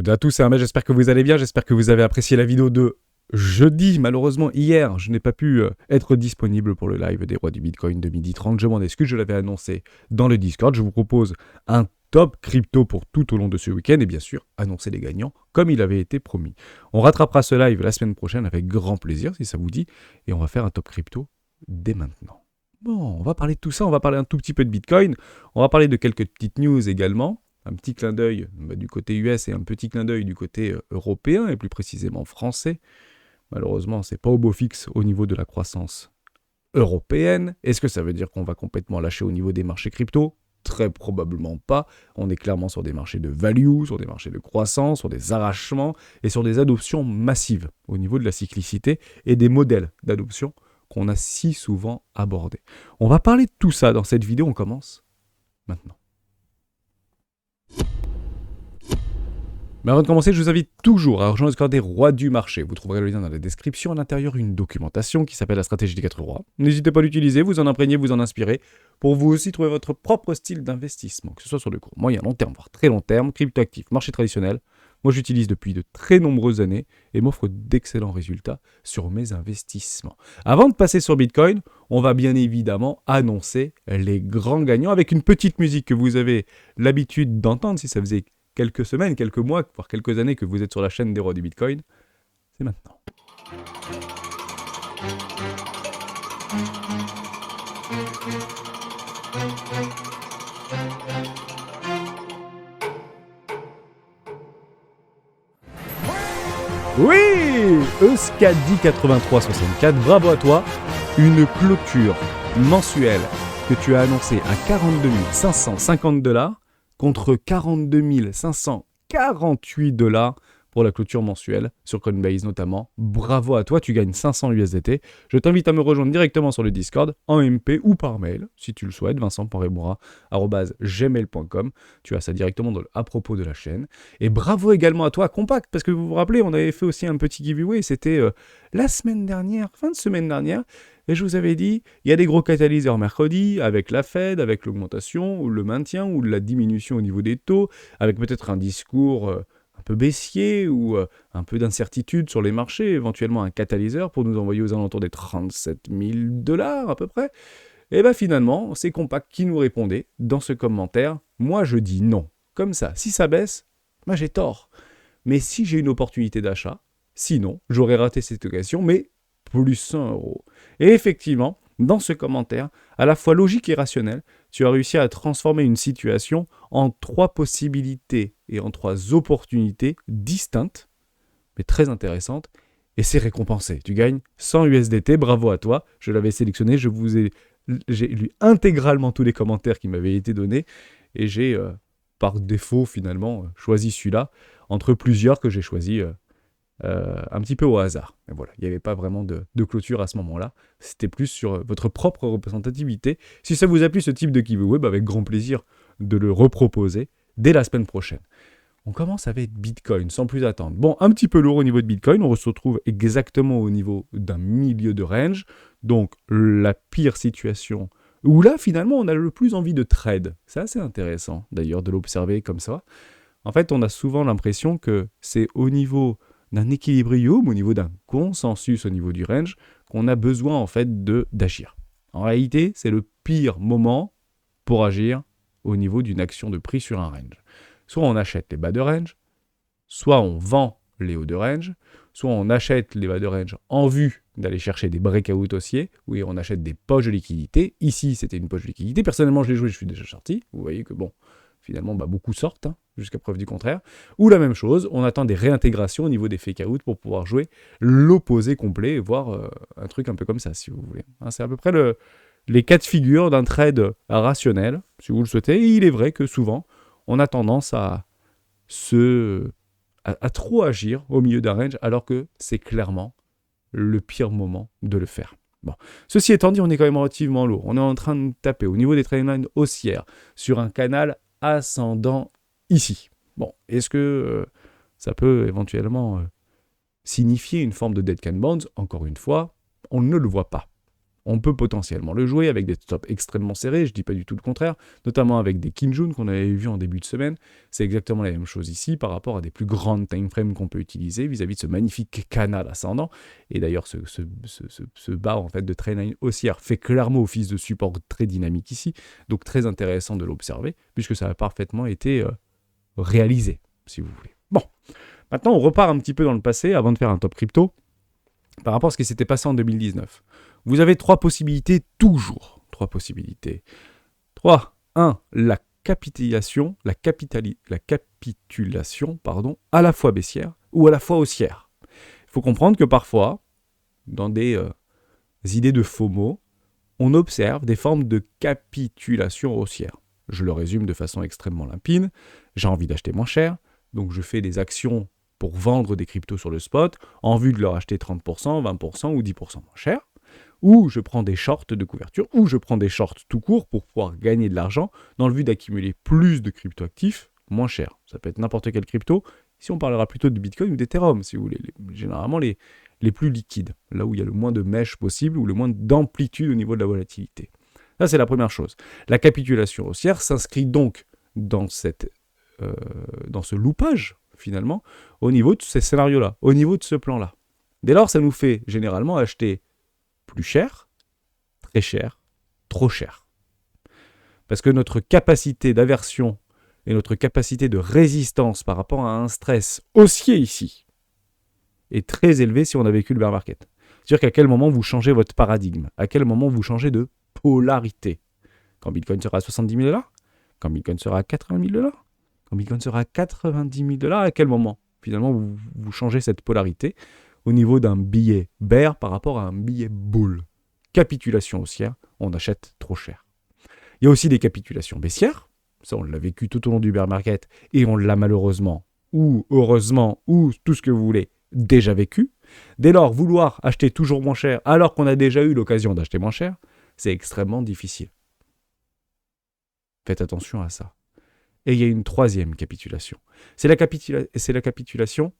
toutes et à tous, c'est Ahmed, j'espère que vous allez bien, j'espère que vous avez apprécié la vidéo de jeudi. Malheureusement, hier, je n'ai pas pu être disponible pour le live des rois du Bitcoin de 12h30. Je m'en excuse, je l'avais annoncé dans le Discord. Je vous propose un top crypto pour tout au long de ce week-end et bien sûr, annoncer les gagnants comme il avait été promis. On rattrapera ce live la semaine prochaine avec grand plaisir, si ça vous dit, et on va faire un top crypto dès maintenant. Bon, on va parler de tout ça, on va parler un tout petit peu de Bitcoin, on va parler de quelques petites news également. Un petit clin d'œil du côté US et un petit clin d'œil du côté européen et plus précisément français. Malheureusement, c'est pas au beau fixe au niveau de la croissance européenne. Est-ce que ça veut dire qu'on va complètement lâcher au niveau des marchés crypto ? Très probablement pas. On est clairement sur des marchés de value, sur des marchés de croissance, sur des arrachements et sur des adoptions massives au niveau de la cyclicité et des modèles d'adoption qu'on a si souvent abordés. On va parler de tout ça dans cette vidéo. On commence maintenant. Mais avant de commencer, je vous invite toujours à rejoindre le Discord des rois du marché. Vous trouverez le lien dans la description. À l'intérieur, une documentation qui s'appelle la stratégie des 4 rois. N'hésitez pas à l'utiliser, vous en imprégner, vous en inspirer, pour vous aussi trouver votre propre style d'investissement, que ce soit sur le court, moyen, long terme, voire très long terme, cryptoactifs, marché traditionnel. Moi, j'utilise depuis de très nombreuses années et m'offre d'excellents résultats sur mes investissements. Avant de passer sur Bitcoin, on va bien évidemment annoncer les grands gagnants avec une petite musique que vous avez l'habitude d'entendre si ça faisait quelques semaines, quelques mois, voire quelques années que vous êtes sur la chaîne des rois du Bitcoin. C'est maintenant. Oui, Euskadi 8364, bravo à toi. Une clôture mensuelle que tu as annoncée à 42 550 $. Contre 42 548 $ pour la clôture mensuelle, sur Coinbase notamment. Bravo à toi, tu gagnes 500 USDT. Je t'invite à me rejoindre directement sur le Discord, en MP ou par mail, si tu le souhaites, vincent.remoura@gmail.com. Tu as ça directement à propos de la chaîne. Et bravo également à toi, Compact, parce que vous vous rappelez, on avait fait aussi un petit giveaway, c'était la semaine dernière, fin de semaine dernière. Et je vous avais dit, il y a des gros catalyseurs mercredi, avec la Fed, avec l'augmentation, ou le maintien, ou la diminution au niveau des taux, avec peut-être un discours un peu baissier, ou un peu d'incertitude sur les marchés, éventuellement un catalyseur pour nous envoyer aux alentours des 37 000 $ à peu près. Et bien finalement, c'est Compact qui nous répondait dans ce commentaire. Moi je dis non. Comme ça, si ça baisse, moi j'ai tort. Mais si j'ai une opportunité d'achat, sinon j'aurais raté cette occasion, mais plus 100 €. Et effectivement, dans ce commentaire, à la fois logique et rationnel, tu as réussi à transformer une situation en 3 possibilités et en 3 opportunités distinctes, mais très intéressantes, et c'est récompensé. Tu gagnes 100 USDT, bravo à toi. Je l'avais sélectionné, j'ai lu intégralement tous les commentaires qui m'avaient été donnés, et j'ai, par défaut finalement, choisi celui-là, entre plusieurs que j'ai choisis un petit peu au hasard. Mais voilà, il n'y avait pas vraiment de clôture à ce moment-là. C'était plus sur votre propre représentativité. Si ça vous a plu ce type de giveaway, avec grand plaisir de le reproposer dès la semaine prochaine. On commence avec Bitcoin, sans plus attendre. Bon, un petit peu lourd au niveau de Bitcoin. On se retrouve exactement au niveau d'un milieu de range. Donc, la pire situation où là, finalement, on a le plus envie de trade. C'est assez intéressant, d'ailleurs, de l'observer comme ça. En fait, on a souvent l'impression que c'est au niveau d'un équilibrium, au niveau d'un consensus au niveau du range, qu'on a besoin en fait d'agir. En réalité, c'est le pire moment pour agir au niveau d'une action de prix sur un range. Soit on achète les bas de range, soit on vend les hauts de range, soit on achète les bas de range en vue d'aller chercher des breakouts haussiers, oui, on achète des poches de liquidité. Ici, c'était une poche de liquidité. Personnellement, je l'ai joué, je suis déjà sorti. Vous voyez que bon, finalement, beaucoup sortent, jusqu'à preuve du contraire. Ou la même chose, on attend des réintégrations au niveau des fake-out pour pouvoir jouer l'opposé complet et voir un truc un peu comme ça, si vous voulez. C'est à peu près les cas de figure d'un trade rationnel, si vous le souhaitez. Et il est vrai que souvent, on a tendance à trop agir au milieu d'un range, alors que c'est clairement le pire moment de le faire. Bon. Ceci étant dit, on est quand même relativement lourd. On est en train de taper au niveau des trendlines haussières sur un canal ascendant ici. Bon, est-ce que ça peut éventuellement signifier une forme de dead can bounce ? Encore une fois, on ne le voit pas. On peut potentiellement le jouer avec des stops extrêmement serrés, je dis pas du tout le contraire, notamment avec des Kinjun qu'on avait vu en début de semaine. C'est exactement la même chose ici par rapport à des plus grandes timeframes qu'on peut utiliser vis-à-vis de ce magnifique canal ascendant. Et d'ailleurs, ce bas en fait, de trendline haussière fait clairement office de support très dynamique ici, donc très intéressant de l'observer, puisque ça a parfaitement été réalisé, si vous voulez. Bon, maintenant on repart un petit peu dans le passé avant de faire un top crypto par rapport à ce qui s'était passé en 2019. Vous avez 3 possibilités, toujours 3 possibilités. 3, 1, la capitulation, pardon, à la fois baissière ou à la fois haussière. Il faut comprendre que parfois, dans des idées de FOMO, on observe des formes de capitulation haussière. Je le résume de façon extrêmement limpide. J'ai envie d'acheter moins cher, donc je fais des actions pour vendre des cryptos sur le spot en vue de leur acheter 30%, 20% ou 10% moins cher. Ou je prends des shorts de couverture, ou je prends des shorts tout court pour pouvoir gagner de l'argent dans le but d'accumuler plus de cryptoactifs moins chers. Ça peut être n'importe quel crypto. Ici, on parlera plutôt de Bitcoin ou d'Ethereum, si vous voulez. Généralement, les plus liquides, là où il y a le moins de mèches possible ou le moins d'amplitude au niveau de la volatilité. Ça, c'est la première chose. La capitulation haussière s'inscrit donc dans ce loupage, finalement, au niveau de ces scénarios-là, au niveau de ce plan-là. Dès lors, ça nous fait généralement acheter plus cher, très cher, trop cher. Parce que notre capacité d'aversion et notre capacité de résistance par rapport à un stress haussier ici est très élevée si on a vécu le bear market. C'est-à-dire qu'à quel moment vous changez votre paradigme, à quel moment vous changez de polarité. Quand Bitcoin sera à 70 000 $, quand Bitcoin sera à 80 000 $, quand Bitcoin sera à 90 000 $, à quel moment finalement vous changez cette polarité au niveau d'un billet bear par rapport à un billet bull. Capitulation haussière, on achète trop cher. Il y a aussi des capitulations baissières, ça on l'a vécu tout au long du bear market et on l'a malheureusement ou heureusement ou tout ce que vous voulez déjà vécu. Dès lors, vouloir acheter toujours moins cher alors qu'on a déjà eu l'occasion d'acheter moins cher, c'est extrêmement difficile. Faites attention à ça. Et il y a une troisième capitulation. C'est la capitulation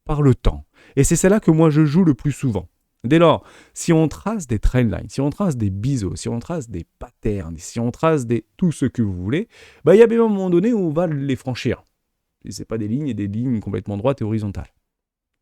par le temps. Et c'est celle-là que moi je joue le plus souvent. Dès lors, si on trace des trendlines, si on trace des biseaux, si on trace des patterns, si on trace tout ce que vous voulez, il y a bien un moment donné où on va les franchir. Ce n'est pas des lignes complètement droites et horizontales.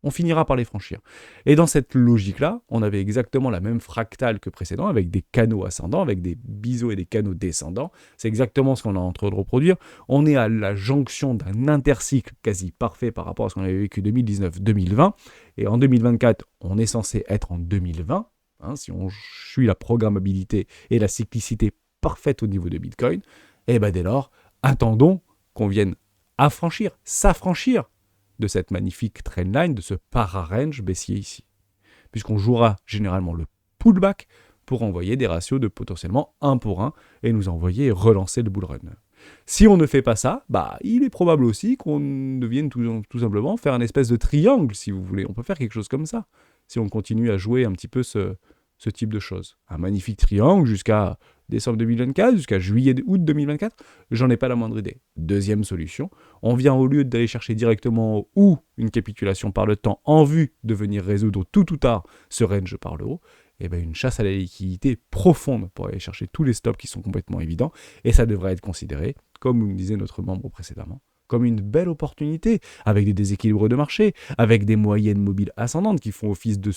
On finira par les franchir. Et dans cette logique-là, on avait exactement la même fractale que précédent, avec des canaux ascendants, avec des biseaux et des canaux descendants. C'est exactement ce qu'on est en train de reproduire. On est à la jonction d'un intercycle quasi parfait par rapport à ce qu'on avait vécu 2019-2020. Et en 2024, on est censé être en 2020, si on suit la programmabilité et la cyclicité parfaite au niveau de Bitcoin. Et dès lors, attendons qu'on vienne s'affranchir de cette magnifique trendline, de ce para-range baissier ici. Puisqu'on jouera généralement le pullback pour envoyer des ratios de potentiellement 1 pour 1 et nous envoyer relancer le bull run. Si on ne fait pas ça, il est probable aussi qu'on devienne tout simplement faire un espèce de triangle, si vous voulez. On peut faire quelque chose comme ça, si on continue à jouer un petit peu ce type de choses. Un magnifique triangle jusqu'à décembre 2024, jusqu'à juillet-août 2024, j'en ai pas la moindre idée. Deuxième solution, on vient au lieu d'aller chercher directement ou une capitulation par le temps en vue de venir résoudre tout ou tard ce range par le haut, une chasse à la liquidité profonde pour aller chercher tous les stops qui sont complètement évidents, et ça devrait être considéré, comme nous disait notre membre précédemment, comme une belle opportunité, avec des déséquilibres de marché, avec des moyennes mobiles ascendantes qui font office de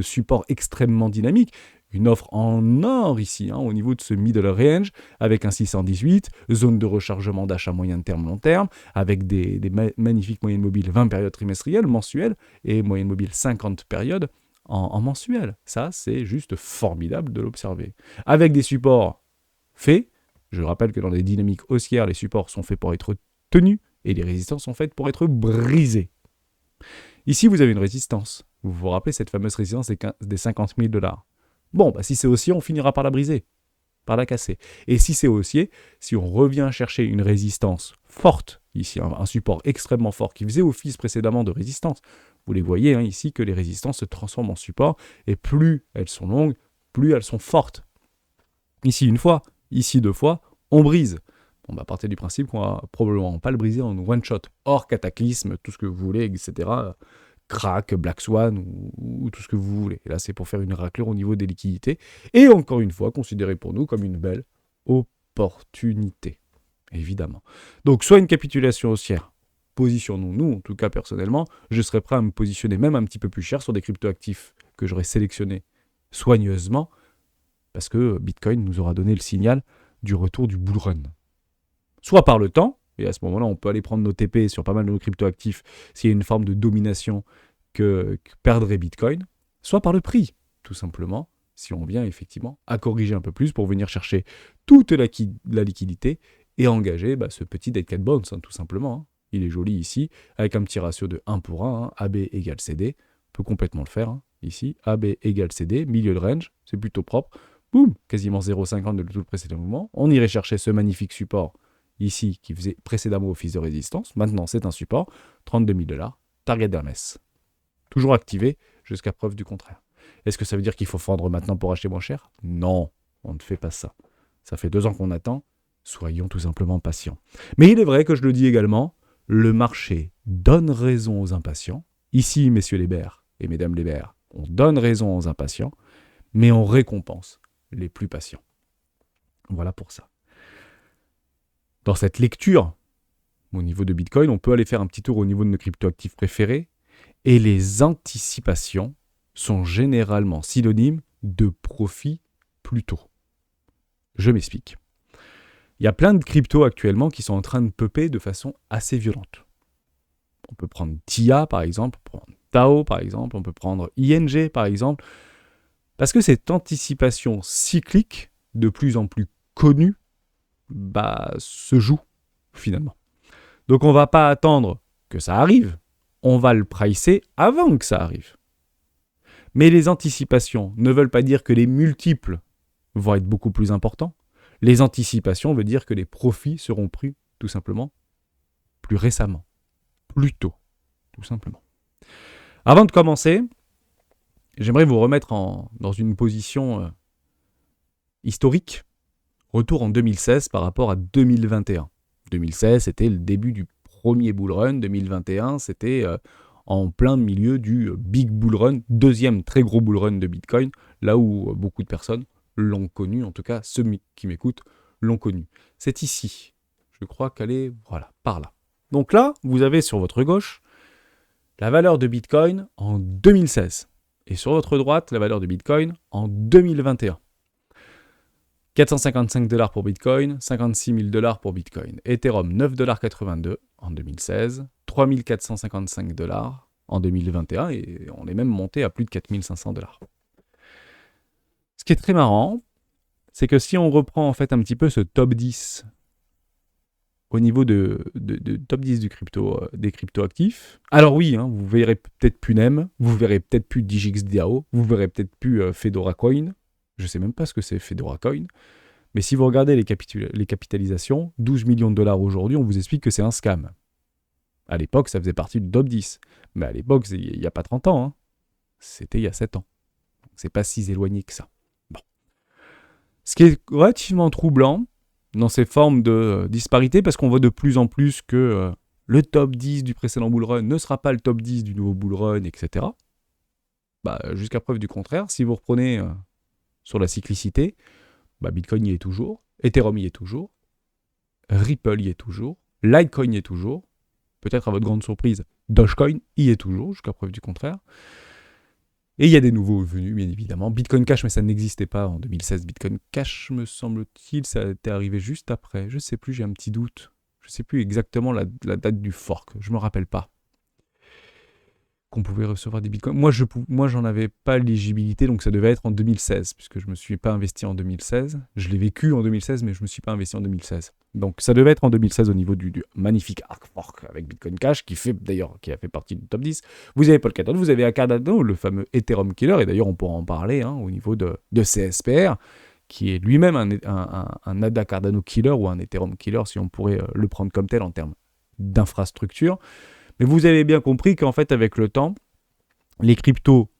support extrêmement dynamique, une offre en or ici, au niveau de ce middle range, avec un 618, zone de rechargement d'achat moyen terme, long terme, avec des magnifiques moyennes mobiles 20 périodes trimestrielles, mensuelles, et moyennes mobiles 50 périodes en mensuel. Ça, c'est juste formidable de l'observer. Avec des supports faits, je rappelle que dans les dynamiques haussières, les supports sont faits pour être tenus, et les résistances sont faites pour être brisées. Ici, vous avez une résistance. Vous vous rappelez cette fameuse résistance des 50 000 $. Bon, si c'est haussier, on finira par la briser, par la casser. Et si c'est haussier, si on revient chercher une résistance forte, ici un support extrêmement fort qui faisait office précédemment de résistance, vous les voyez ici que les résistances se transforment en support, et plus elles sont longues, plus elles sont fortes. Ici une fois, ici 2 fois, on brise. À partir du principe qu'on va probablement pas le briser en one shot, hors cataclysme, tout ce que vous voulez, etc., Crack, Black Swan ou tout ce que vous voulez. Et là, c'est pour faire une raclure au niveau des liquidités. Et encore une fois, considéré pour nous comme une belle opportunité, évidemment. Donc, soit une capitulation haussière, positionnons-nous, en tout cas personnellement, je serais prêt à me positionner même un petit peu plus cher sur des cryptoactifs que j'aurais sélectionnés soigneusement, parce que Bitcoin nous aura donné le signal du retour du bull run. Soit par le temps, et à ce moment-là, on peut aller prendre nos TP sur pas mal de nos cryptoactifs s'il y a une forme de domination que perdrait Bitcoin, soit par le prix, tout simplement, si on vient effectivement à corriger un peu plus pour venir chercher toute la liquidité et engager ce petit dead cat bounce, tout simplement. Hein. Il est joli ici, avec un petit ratio de 1 pour 1, hein, AB égale CD, on peut complètement le faire, hein. Ici, AB égale CD, milieu de range, c'est plutôt propre, boum, quasiment 0,50 de tout le précédent mouvement, on irait chercher ce magnifique support ici, qui faisait précédemment office de résistance, maintenant c'est un support, 32 000 $, target d'Hermès. Toujours activé jusqu'à preuve du contraire. Est-ce que ça veut dire qu'il faut vendre maintenant pour acheter moins cher? Non, on ne fait pas ça. Ça fait 2 ans qu'on attend, soyons tout simplement patients. Mais il est vrai que je le dis également, le marché donne raison aux impatients. Ici, messieurs les bears et mesdames les bears, on donne raison aux impatients, mais on récompense les plus patients. Voilà pour ça. Dans cette lecture, au niveau de Bitcoin, on peut aller faire un petit tour au niveau de nos cryptoactifs préférés, et les anticipations sont généralement synonymes de profit plus tôt. Je m'explique. Il y a plein de cryptos actuellement qui sont en train de pupper de façon assez violente. On peut prendre TIA par exemple, on peut prendre Tao par exemple, on peut prendre ING par exemple, parce que cette anticipation cyclique, de plus en plus connue, se joue finalement. Donc on ne va pas attendre que ça arrive, on va le pricer avant que ça arrive. Mais les anticipations ne veulent pas dire que les multiples vont être beaucoup plus importants. Les anticipations veulent dire que les profits seront pris tout simplement plus récemment, plus tôt, tout simplement. Avant de commencer, j'aimerais vous remettre dans une position historique. Retour en 2016 par rapport à 2021. 2016, c'était le début du premier bull run. 2021, c'était en plein milieu du big bull run, deuxième très gros bull run de Bitcoin, là où beaucoup de personnes l'ont connu, en tout cas ceux qui m'écoutent l'ont connu. C'est ici. Je crois qu'elle est, voilà, par là. Donc là, vous avez sur votre gauche la valeur de Bitcoin en 2016. Et sur votre droite, la valeur de Bitcoin en 2021. 455 $ pour Bitcoin, 56 000 $ pour Bitcoin. Ethereum, 9,82 $ en 2016, 3 455 $ en 2021, et on est même monté à plus de 4 500 $. Ce qui est très marrant, c'est que si on reprend en fait un petit peu ce top 10 au niveau de top 10 des cryptoactifs, alors oui, hein, vous verrez peut-être plus NEM, vous verrez peut-être plus DigixDAO, vous verrez peut-être plus Fedora Coin. Je ne sais même pas ce que c'est Fedora Coin. Mais si vous regardez les capitalisations, 12 millions de $, aujourd'hui, on vous explique que c'est un scam. À l'époque, ça faisait partie du top 10. Mais à l'époque, il n'y a pas 30 ans. Hein. C'était il y a 7 ans. C'est pas si éloigné que ça. Bon. Ce qui est relativement troublant dans ces formes de disparité, parce qu'on voit de plus en plus que le top 10 du précédent bull run ne sera pas le top 10 du nouveau bull run, etc. Jusqu'à preuve du contraire, si vous reprenez sur la cyclicité, Bitcoin y est toujours, Ethereum y est toujours, Ripple y est toujours, Litecoin y est toujours, peut-être à votre grande surprise, Dogecoin y est toujours, jusqu'à preuve du contraire. Et il y a des nouveaux venus, bien évidemment. Bitcoin Cash, mais ça n'existait pas en 2016. Bitcoin Cash, me semble-t-il, ça a été arrivé juste après. Je ne sais plus, j'ai un petit doute. Je ne sais plus exactement la date du fork, je ne me rappelle pas. Qu'on pouvait recevoir des bitcoins. Moi, j'en avais pas l'éligibilité, donc ça devait être en 2016, puisque je ne me suis pas investi en 2016. Je l'ai vécu en 2016, mais je ne me suis pas investi en 2016. Donc ça devait être en 2016 au niveau du magnifique Arc Fork avec Bitcoin Cash, qui a fait partie du top 10. Vous avez Polkadot, vous avez Cardano, le fameux Ethereum Killer, et d'ailleurs on pourra en parler au niveau de CSPR, qui est lui-même un ADA Cardano Killer ou un Ethereum Killer, si on pourrait le prendre comme tel en termes d'infrastructure. Mais vous avez bien compris qu'en fait, avec le temps, les cryptos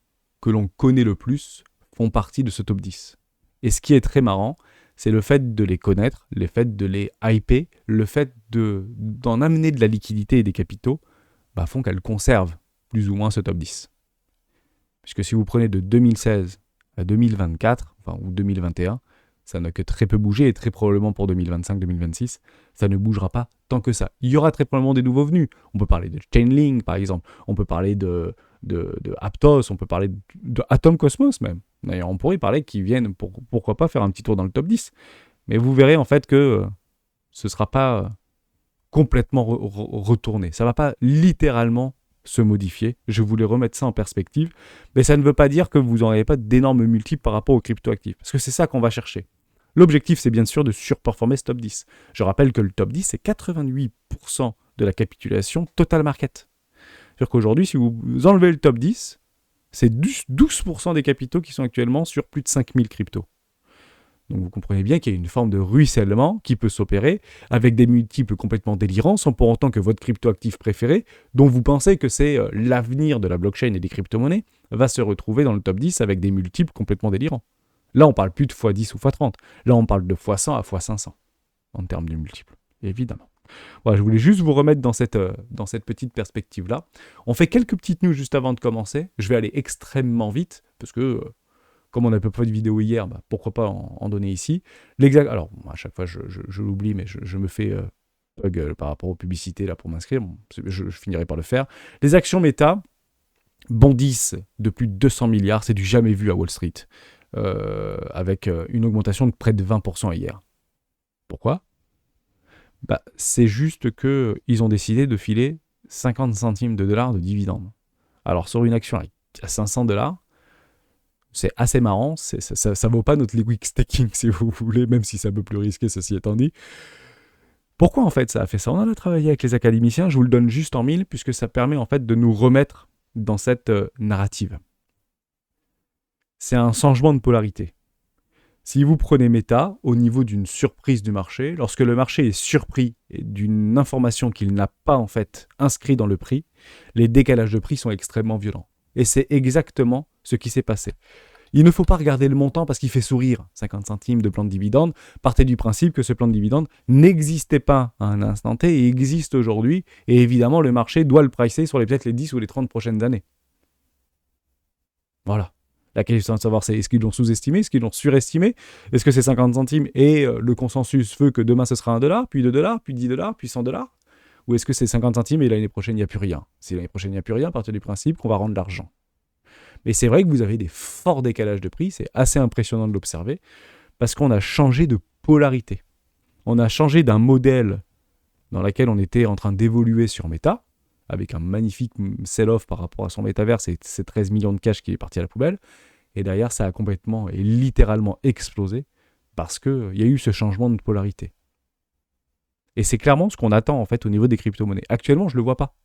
que l'on connaît le plus font partie de ce top 10. Et ce qui est très marrant, c'est le fait de les connaître, le fait de les hyper, le fait d'en amener de la liquidité et des capitaux, font qu'elles conservent plus ou moins ce top 10. Puisque si vous prenez de 2016 à 2024, enfin, ou 2021, ça n'a que très peu bougé, et très probablement pour 2025-2026, ça ne bougera pas tant que ça. Il y aura très probablement des nouveaux venus. On peut parler de Chainlink, par exemple. On peut parler de Aptos, on peut parler de Atom Cosmos même. D'ailleurs, on pourrait parler qu'ils viennent, pourquoi pas, faire un petit tour dans le top 10. Mais vous verrez en fait que ce ne sera pas complètement retourné. Ça ne va pas littéralement se modifier. Je voulais remettre ça en perspective. Mais ça ne veut pas dire que vous n'aurez pas d'énormes multiples par rapport aux cryptoactifs. Parce que c'est ça qu'on va chercher. L'objectif, c'est bien sûr de surperformer ce top 10. Je rappelle que le top 10, c'est 88% de la capitulation total market. C'est-à-dire qu'aujourd'hui, si vous enlevez le top 10, c'est 12% des capitaux qui sont actuellement sur plus de 5000 cryptos. Donc vous comprenez bien qu'il y a une forme de ruissellement qui peut s'opérer avec des multiples complètement délirants sans pour autant que votre cryptoactif préféré, dont vous pensez que c'est l'avenir de la blockchain et des crypto-monnaies, va se retrouver dans le top 10 avec des multiples complètement délirants. Là, on parle plus de x10 ou x30. Là, on parle de x100 à x500 en termes de multiples, évidemment. Voilà, je voulais juste vous remettre dans cette petite perspective-là. On fait quelques petites news juste avant de commencer. Je vais aller extrêmement vite parce que... comme on n'a pas fait de vidéo hier, bah, pourquoi pas en donner ici. Alors, à chaque fois, je l'oublie, mais je me fais bug par rapport aux publicités là, pour m'inscrire. Bon, je finirai par le faire. Les actions Meta bondissent de plus de 200 milliards. C'est du jamais vu à Wall Street, avec une augmentation de près de 20% hier. Pourquoi ? Bah, c'est juste qu'ils ont décidé de filer 50 centimes de dollars de dividendes. Alors, sur une action à 500 $, c'est assez marrant, ça vaut pas notre liquid staking si vous voulez, même si c'est un peu plus risqué, ceci étant dit. Pourquoi en fait ça a fait ça ? On en a travaillé avec les académiciens, je vous le donne juste en mille, puisque ça permet en fait de nous remettre dans cette narrative. C'est un changement de polarité. Si vous prenez Meta, au niveau d'une surprise du marché, lorsque le marché est surpris d'une information qu'il n'a pas en fait inscrit dans le prix, les décalages de prix sont extrêmement violents. Et c'est exactement ce qui s'est passé. Il ne faut pas regarder le montant parce qu'il fait sourire, 50 centimes de plan de dividende. Partez du principe que ce plan de dividende n'existait pas à un instant T et existe aujourd'hui. Et évidemment, le marché doit le pricer sur peut-être les 10 ou les 30 prochaines années. Voilà. La question de savoir, c'est est-ce qu'ils l'ont sous-estimé, est-ce qu'ils l'ont surestimé ? Est-ce que c'est 50 centimes et le consensus veut que demain ce sera $1, puis $2, puis $10, puis $100 ? Ou est-ce que c'est 50 centimes et l'année prochaine il n'y a plus rien ? Si l'année prochaine il n'y a plus rien, partez du principe qu'on va rendre l'argent. Mais c'est vrai que vous avez des forts décalages de prix, c'est assez impressionnant de l'observer, parce qu'on a changé de polarité. On a changé d'un modèle dans lequel on était en train d'évoluer sur Meta, avec un magnifique sell-off par rapport à son métaverse et ses 13 millions de cash qui est parti à la poubelle, et derrière ça a complètement et littéralement explosé, parce qu'il y a eu ce changement de polarité. Et c'est clairement ce qu'on attend en fait au niveau des crypto-monnaies. Actuellement, je ne le vois pas,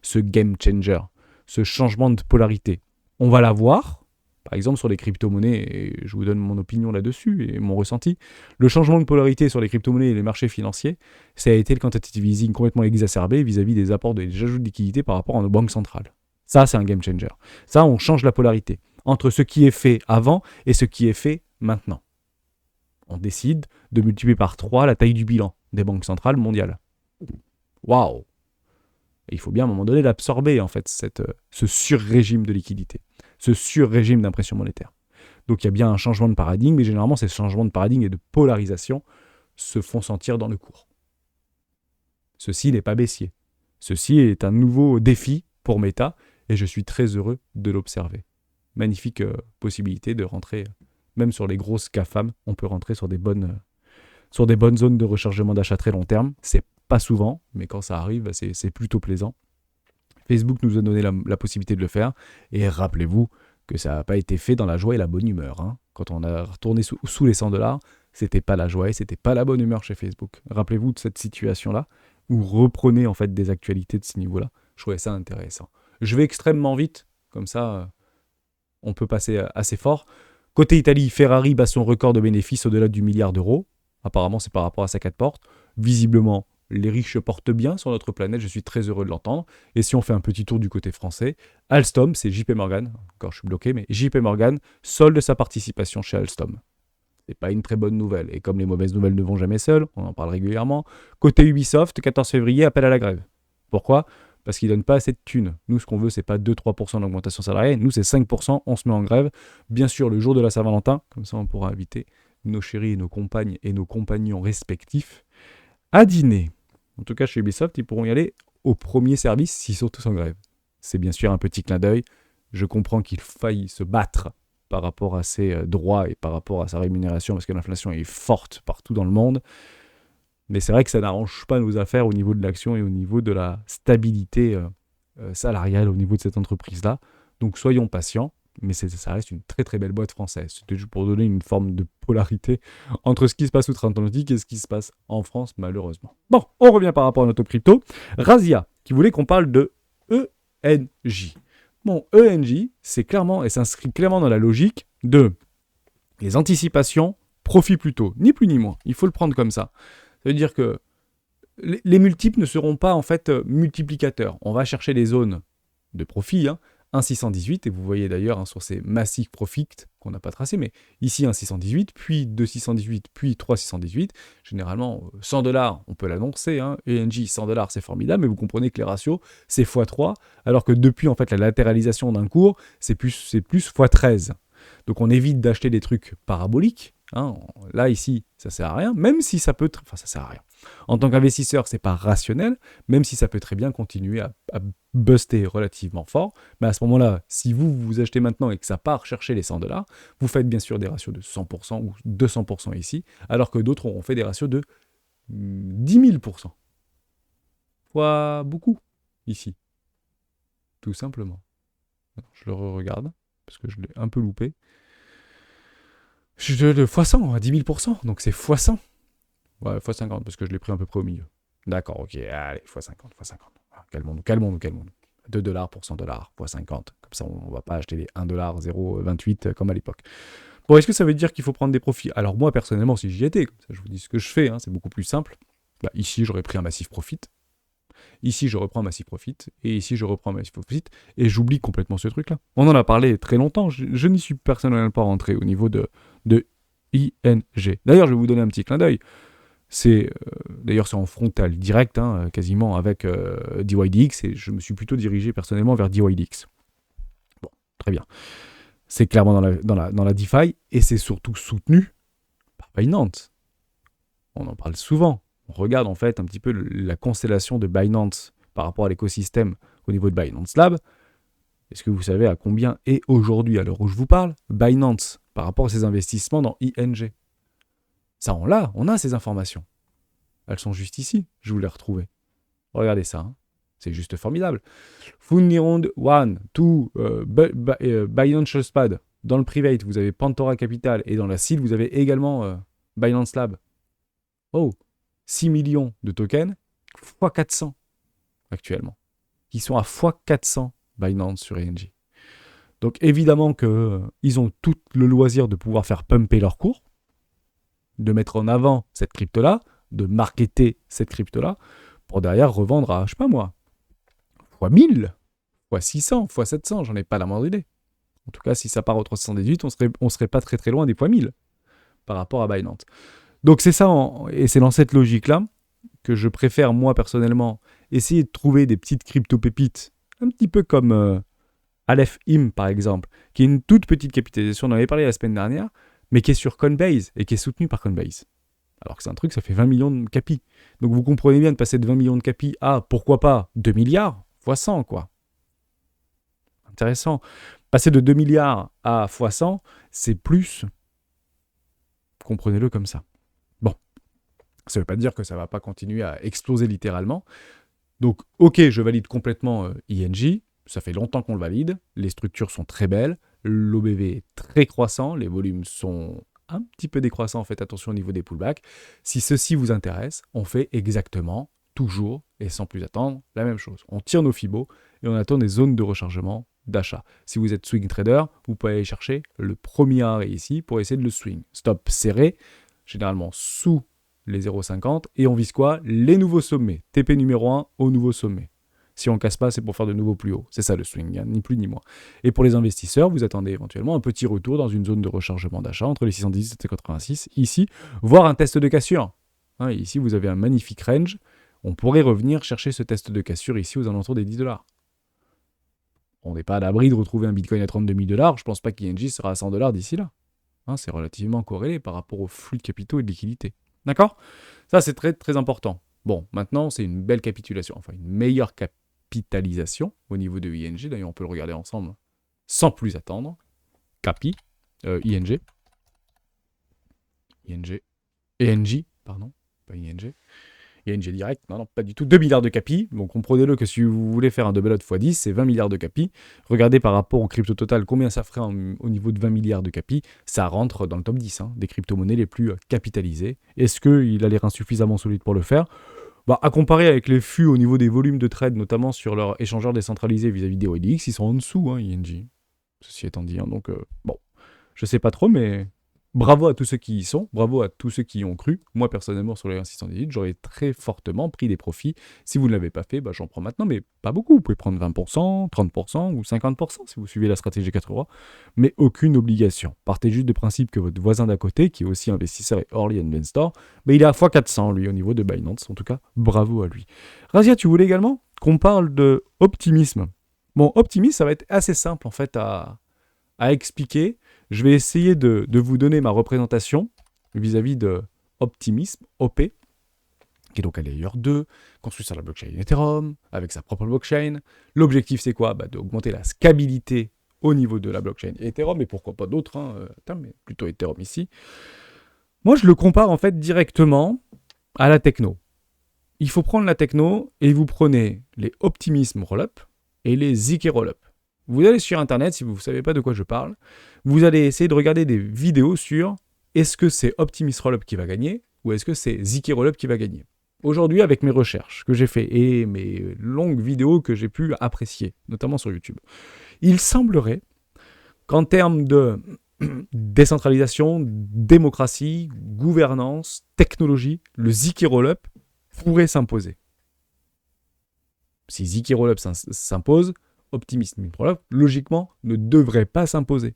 ce game changer, ce changement de polarité. On va la voir, par exemple sur les crypto-monnaies, et je vous donne mon opinion là-dessus et mon ressenti. Le changement de polarité sur les crypto-monnaies et les marchés financiers, ça a été le quantitative easing complètement exacerbé vis-à-vis des apports des ajouts de liquidités par rapport à nos banques centrales. Ça, c'est un game changer. Ça, on change la polarité entre ce qui est fait avant et ce qui est fait maintenant. On décide de multiplier par 3 la taille du bilan des banques centrales mondiales. Waouh! Il faut bien à un moment donné l'absorber, en fait, ce sur-régime de liquidité, ce sur-régime d'impression monétaire. Donc il y a bien un changement de paradigme, mais généralement ces changements de paradigme et de polarisation se font sentir dans le cours. Ceci n'est pas baissier. Ceci est un nouveau défi pour Meta, et je suis très heureux de l'observer. Magnifique possibilité de rentrer, même sur les grosses GAFAM, on peut rentrer sur des bonnes zones de rechargement d'achat très long terme. C'est pas souvent, mais quand ça arrive, c'est plutôt plaisant. Facebook nous a donné la possibilité de le faire, et rappelez-vous que ça n'a pas été fait dans la joie et la bonne humeur. Hein. Quand on a retourné sous les 100$, c'était pas la joie et c'était pas la bonne humeur chez Facebook. Rappelez-vous de cette situation-là, où reprenez en fait des actualités de ce niveau-là. Je trouvais ça intéressant. Je vais extrêmement vite, comme ça on peut passer assez fort. Côté Italie, Ferrari bat son record de bénéfices au-delà du milliard d'euros. Apparemment, c'est par rapport à sa 4 portes. Visiblement, les riches se portent bien sur notre planète, je suis très heureux de l'entendre. Et si on fait un petit tour du côté français, Alstom, c'est JP Morgan, encore je suis bloqué, mais JP Morgan solde sa participation chez Alstom. C'est pas une très bonne nouvelle, et comme les mauvaises nouvelles ne vont jamais seules, on en parle régulièrement. Côté Ubisoft, 14 février, appel à la grève. Pourquoi ? parce qu'ils ne donnent pas assez de thunes. Nous, ce qu'on veut, c'est pas 2-3% d'augmentation salariale, nous, c'est 5%, on se met en grève. Bien sûr, le jour de la Saint-Valentin, comme ça, on pourra inviter nos chéris, nos compagnes et nos compagnons respectifs à dîner. En tout cas, chez Ubisoft, ils pourront y aller au premier service s'ils sont tous en grève. C'est bien sûr un petit clin d'œil. Je comprends qu'il faille se battre par rapport à ses droits et par rapport à sa rémunération, parce que l'inflation est forte partout dans le monde. Mais c'est vrai que ça n'arrange pas nos affaires au niveau de l'action et au niveau de la stabilité salariale au niveau de cette entreprise-là. Donc soyons patients, mais ça reste une très très belle boîte française. C'était juste pour donner une forme de polarité entre ce qui se passe outre-Atlantique et ce qui se passe en France, malheureusement. Bon, on revient par rapport à notre crypto. Razia, qui voulait qu'on parle de ENJ. Bon, ENJ, c'est clairement, et s'inscrit clairement dans la logique de les anticipations, profit plus tôt, ni plus ni moins. Il faut le prendre comme ça. Ça veut dire que les multiples ne seront pas en fait multiplicateurs. On va chercher des zones de profit, 1,618, et vous voyez d'ailleurs sur ces massive profit qu'on n'a pas tracé, mais ici 1,618, puis 2,618, puis 3,618. Généralement, $100, on peut l'annoncer, ENJ, $100, c'est formidable, mais vous comprenez que les ratios, c'est x3, alors que depuis en fait la latéralisation d'un cours, c'est plus x13. Donc on évite d'acheter des trucs paraboliques. Là, ici, ça sert à rien, même si ça peut... Enfin, ça sert à rien. En tant qu'investisseur, c'est pas rationnel, même si ça peut très bien continuer à buster relativement fort. Mais à ce moment-là, si vous achetez maintenant et que ça part chercher les $100, vous faites bien sûr des ratios de 100% ou 200% ici, alors que d'autres auront fait des ratios de 10 000%. Fois beaucoup, ici. Tout simplement. Je le regarde, parce que je l'ai un peu loupé. Le x100 à 10 000%, donc c'est x100. Ouais, x50, parce que je l'ai pris à peu près au milieu. D'accord, ok, allez, x50. Calmons-nous. $2 pour $100, x50. Comme ça, on ne va pas acheter les $1,028 comme à l'époque. Bon, est-ce que ça veut dire qu'il faut prendre des profits? Alors moi, personnellement, si j'y étais, comme ça, je vous dis ce que je fais, c'est beaucoup plus simple. Ici, j'aurais pris un massif profit. Ici, je reprends Massive Profit, et ici, je reprends Massive Profit, et j'oublie complètement ce truc-là. On en a parlé très longtemps, je n'y suis personnellement pas rentré au niveau de ING. D'ailleurs, je vais vous donner un petit clin d'œil. D'ailleurs, c'est en frontal direct, quasiment avec DYDX, et je me suis plutôt dirigé personnellement vers DYDX. Bon, très bien. C'est clairement dans la DeFi, et c'est surtout soutenu par Binance. On en parle souvent. On regarde en fait un petit peu la constellation de Binance par rapport à l'écosystème au niveau de Binance Lab. Est-ce que vous savez à combien est aujourd'hui, à l'heure où je vous parle, Binance par rapport à ses investissements dans ING? Ça, on a ces informations. Elles sont juste ici, je vous les retrouvais. Regardez ça, c'est juste formidable. Fundirond 1, 2, Binance Spad. Dans le private, vous avez Pantora Capital, et dans la seed, vous avez également Binance Lab. Oh, 6 millions de tokens, x 400 actuellement. Ils sont à x 400 Binance sur ING. Donc évidemment qu'ils ont tout le loisir de pouvoir faire pumper leur cours, de mettre en avant cette crypto-là, de marketer cette crypto-là, pour derrière revendre à, je sais pas moi, x 1000, x 600, x 700, j'en ai pas la moindre idée. En tout cas, si ça part au 318, on serait pas très très loin des x 1000 par rapport à Binance. Donc c'est ça, et c'est dans cette logique-là que je préfère, moi, personnellement, essayer de trouver des petites crypto-pépites, un petit peu comme Aleph Im, par exemple, qui est une toute petite capitalisation, on en avait parlé la semaine dernière, mais qui est sur Coinbase, et qui est soutenue par Coinbase. Alors que c'est un truc, ça fait 20 millions de capis. Donc vous comprenez bien de passer de 20 millions de capis à, pourquoi pas, 2 milliards, x 100, quoi. Intéressant. Passer de 2 milliards à x 100, c'est plus. Comprenez-le comme ça. Bon, ça ne veut pas dire que ça ne va pas continuer à exploser littéralement. Donc, ok, je valide complètement ING. Ça fait longtemps qu'on le valide. Les structures sont très belles. L'OBV est très croissant. Les volumes sont un petit peu décroissants. Faites attention au niveau des pullbacks. Si ceci vous intéresse, on fait exactement, toujours et sans plus attendre, la même chose. On tire nos fibos et on attend des zones de rechargement d'achat. Si vous êtes swing trader, vous pouvez aller chercher le premier arrêt ici pour essayer de le swing. Stop serré, généralement sous les 0,50, et on vise quoi? Les nouveaux sommets. TP numéro 1 au nouveau sommet. Si on ne casse pas, c'est pour faire de nouveaux plus hauts. C'est ça le swing, ni plus ni moins. Et pour les investisseurs, vous attendez éventuellement un petit retour dans une zone de rechargement d'achat entre les 610 et 86, ici, voire un test de cassure. Ici, vous avez un magnifique range on pourrait revenir chercher ce test de cassure ici aux alentours des 10 $. On n'est pas à l'abri de retrouver un Bitcoin à 32 000 $. Je ne pense pas qu'ING sera à 100 $ d'ici là. Hein, c'est relativement corrélé par rapport au flux de capitaux et de liquidités. D'accord? Ça, c'est très, très important. Bon, maintenant, c'est une belle capitulation. Enfin, une meilleure capitalisation au niveau de ING. D'ailleurs, on peut le regarder ensemble sans plus attendre. Capi, ING. ING. ENJ, pardon, pas ING. ING direct, non, pas du tout. 2 milliards de capi. Donc, comprenez-le que si vous voulez faire un double lot x 10, c'est 20 milliards de capi. Regardez par rapport au crypto total combien ça ferait au niveau de 20 milliards de capi. Ça rentre dans le top 10 des crypto-monnaies les plus capitalisées. Est-ce qu'il a l'air insuffisamment solide pour le faire? À comparer avec les flux au niveau des volumes de trade, notamment sur leur échangeur décentralisé vis-à-vis des OEDX, ils sont en dessous, ING. Ceci étant dit, donc je sais pas trop, mais bravo à tous ceux qui y sont, bravo à tous ceux qui y ont cru. Moi, personnellement, sur les 618, j'aurais très fortement pris des profits. Si vous ne l'avez pas fait, j'en prends maintenant, mais pas beaucoup. Vous pouvez prendre 20%, 30% ou 50% si vous suivez la stratégie 4 rois, mais aucune obligation. Partez juste du principe que votre voisin d'à côté, qui est aussi investisseur et early investor, mais il est à x400, lui, au niveau de Binance. En tout cas, bravo à lui. Razia, tu voulais également qu'on parle de optimisme. Bon, optimisme, ça va être assez simple, en fait, à expliquer. Je vais essayer de vous donner ma représentation vis-à-vis de Optimism, OP, qui est donc un layer 2, construit sur la blockchain Ethereum, avec sa propre blockchain. L'objectif, c'est quoi? D'augmenter la scalabilité au niveau de la blockchain Ethereum, et pourquoi pas d'autres, mais plutôt Ethereum ici. Moi, je le compare en fait directement à la techno. Il faut prendre la techno, et vous prenez les Optimism Rollup et les ZK Rollup. Vous allez sur Internet, si vous ne savez pas de quoi je parle, vous allez essayer de regarder des vidéos sur est-ce que c'est Optimism Rollup qui va gagner ou est-ce que c'est ZK Rollup qui va gagner. Aujourd'hui, avec mes recherches que j'ai fait et mes longues vidéos que j'ai pu apprécier, notamment sur YouTube, il semblerait qu'en termes de décentralisation, démocratie, gouvernance, technologie, le ZK Rollup pourrait s'imposer. Si ZK Rollup s'impose, Optimism Rollup, logiquement, ne devrait pas s'imposer.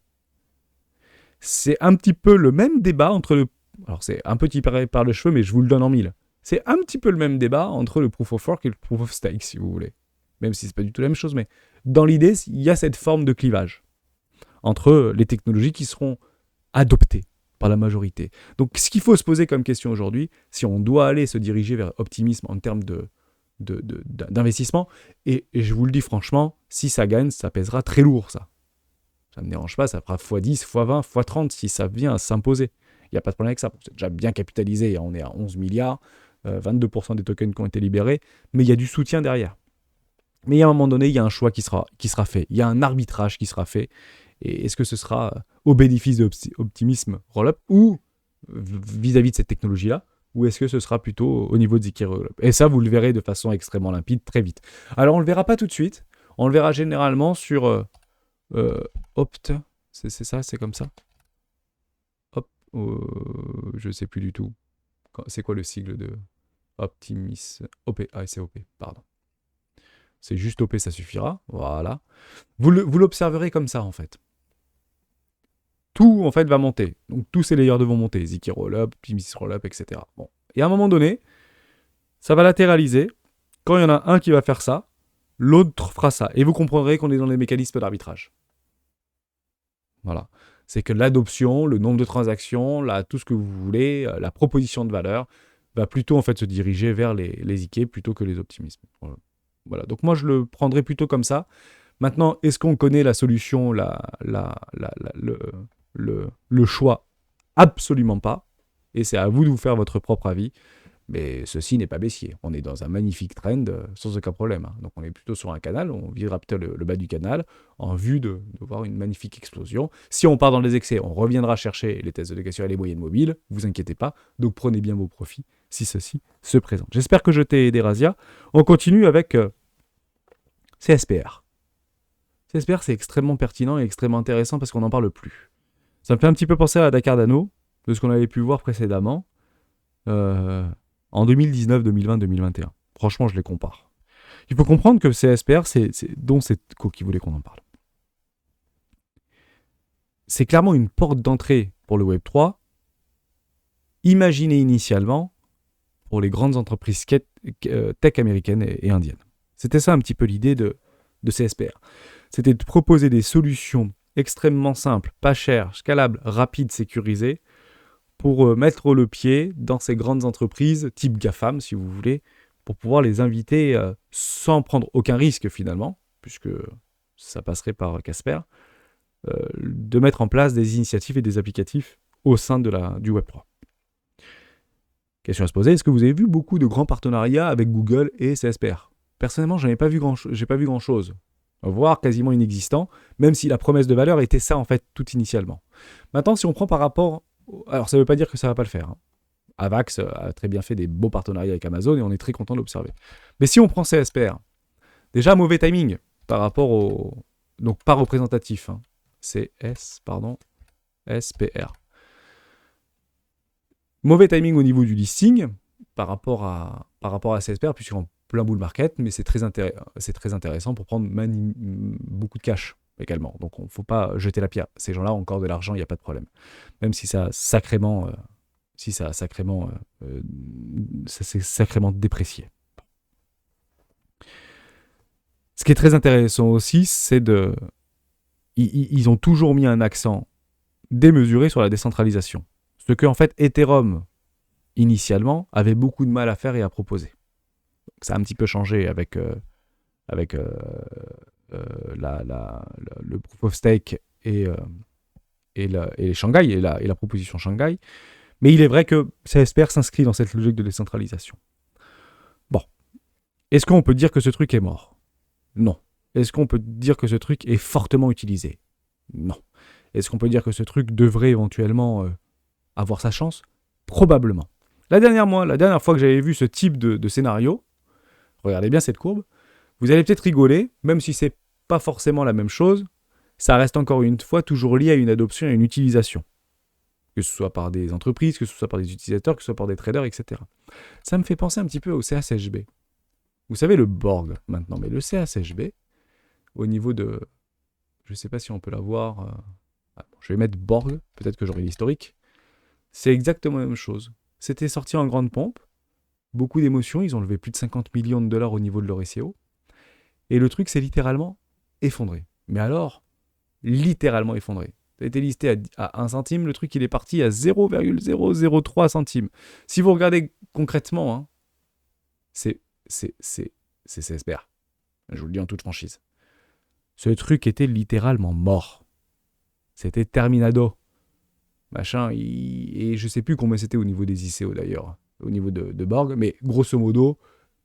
C'est un petit peu le même débat entre le... Alors, c'est un peu tiré par le cheveu, mais je vous le donne en mille. C'est un petit peu le même débat entre le Proof of Work et le Proof of Stake, si vous voulez. Même si c'est pas du tout la même chose, mais dans l'idée, il y a cette forme de clivage entre les technologies qui seront adoptées par la majorité. Donc, ce qu'il faut se poser comme question aujourd'hui, si on doit aller se diriger vers optimisme en termes d'investissement, et je vous le dis franchement, si ça gagne, ça pèsera très lourd, ça. Ça ne me dérange pas, ça fera x10, x20, x30 si ça vient à s'imposer. Il n'y a pas de problème avec ça. C'est déjà bien capitalisé, on est à 11 milliards, 22% des tokens qui ont été libérés, mais il y a du soutien derrière. Mais à un moment donné, il y a un choix qui sera fait, il y a un arbitrage qui sera fait, et est-ce que ce sera au bénéfice de Optimism Rollup ou vis-à-vis de cette technologie-là, ou est-ce que ce sera plutôt au niveau de ZK Rollup? Et ça, vous le verrez de façon extrêmement limpide très vite. Alors, on ne le verra pas tout de suite, on le verra généralement sur Opt, c'est ça, c'est comme ça. Hop, je sais plus du tout. C'est quoi le sigle de Optimism? OP, c'est OP, pardon. C'est juste OP, ça suffira. Voilà. Vous l'observerez comme ça, en fait. Tout, en fait, va monter. Donc, tous ces layers vont monter. ZK Rollup, Optimism Rollup, etc. Bon. Et à un moment donné, ça va latéraliser. Quand il y en a un qui va faire ça, l'autre fera ça. Et vous comprendrez qu'on est dans les mécanismes d'arbitrage. Voilà. C'est que l'adoption, le nombre de transactions, tout ce que vous voulez, la proposition de valeur, va plutôt en fait se diriger vers les IK plutôt que les optimismes. Voilà. Donc moi, je le prendrais plutôt comme ça. Maintenant, est-ce qu'on connaît la solution, le choix? Absolument pas. Et c'est à vous de vous faire votre propre avis. Mais ceci n'est pas baissier. On est dans un magnifique trend sans aucun problème. Donc on est plutôt sur un canal, on visera peut-être le bas du canal en vue de voir une magnifique explosion. Si on part dans les excès, on reviendra chercher les tests de cassure et les moyennes mobiles, vous inquiétez pas. Donc prenez bien vos profits si ceci se présente. J'espère que je t'ai aidé, Razia. On continue avec CSPR. CSPR, c'est extrêmement pertinent et extrêmement intéressant parce qu'on n'en parle plus. Ça me fait un petit peu penser à la Cardano, de ce qu'on avait pu voir précédemment. En 2019, 2020, 2021. Franchement, je les compare. Il faut comprendre que CSPR, dont c'est qui voulait qu'on en parle. C'est clairement une porte d'entrée pour le Web3, imaginée initialement pour les grandes entreprises tech américaine et indienne. C'était ça un petit peu l'idée de CSPR. C'était de proposer des solutions extrêmement simples, pas chères, scalables, rapides, sécurisées, pour mettre le pied dans ces grandes entreprises, type GAFAM si vous voulez, pour pouvoir les inviter sans prendre aucun risque finalement, puisque ça passerait par Casper, de mettre en place des initiatives et des applicatifs au sein du Web3. Question à se poser, est-ce que vous avez vu beaucoup de grands partenariats avec Google et CSPR ? Personnellement, j'ai pas vu grand-chose, voire quasiment inexistant, même si la promesse de valeur était ça en fait tout initialement. Maintenant, si on prend par rapport... Alors ça ne veut pas dire que ça ne va pas le faire. Hein. Avax a très bien fait des beaux partenariats avec Amazon et on est très content de l'observer. Mais si on prend CSPR, déjà mauvais timing par rapport au... Donc pas représentatif. Hein. SPR. Mauvais timing au niveau du listing par rapport à CSPR, puisqu'on est en plein bull market, mais c'est très intéressant pour prendre beaucoup de cash également. Donc il ne faut pas jeter la pierre. Ces gens-là ont encore de l'argent, il n'y a pas de problème. Même si ça s'est sacrément déprécié. Ce qui est très intéressant aussi, c'est ils ont toujours mis un accent démesuré sur la décentralisation. Ce que, en fait, Ethereum, initialement, avait beaucoup de mal à faire et à proposer. Donc, ça a un petit peu changé avec le Proof of Stake et Shanghai, et la proposition Shanghai. Mais il est vrai que CSPR s'inscrit dans cette logique de décentralisation. Bon. Est-ce qu'on peut dire que ce truc est mort ? Non. Est-ce qu'on peut dire que ce truc est fortement utilisé ? Non. Est-ce qu'on peut dire que ce truc devrait éventuellement avoir sa chance ? Probablement. La dernière fois que j'avais vu ce type de scénario, regardez bien cette courbe, vous allez peut-être rigoler, même si c'est pas forcément la même chose, ça reste encore une fois toujours lié à une adoption et à une utilisation. Que ce soit par des entreprises, que ce soit par des utilisateurs, que ce soit par des traders, etc. Ça me fait penser un petit peu au CACHB. Vous savez, le Borg maintenant, mais le CACHB, au niveau de... Je ne sais pas si on peut l'avoir... je vais mettre Borg, peut-être que j'aurai l'historique. C'est exactement la même chose. C'était sorti en grande pompe, beaucoup d'émotions, ils ont levé plus de 50 millions de dollars au niveau de leur ICO, et le truc s'est littéralement effondré. Mais alors, littéralement effondré. Ça a été listé à 1 centime, le truc il est parti à 0,003 centimes. Si vous regardez concrètement, hein, c'est CSPR. Je vous le dis en toute franchise. Ce truc était littéralement mort. C'était terminado. Machin, et je sais plus combien c'était au niveau des ICO d'ailleurs, au niveau de Borg, mais grosso modo,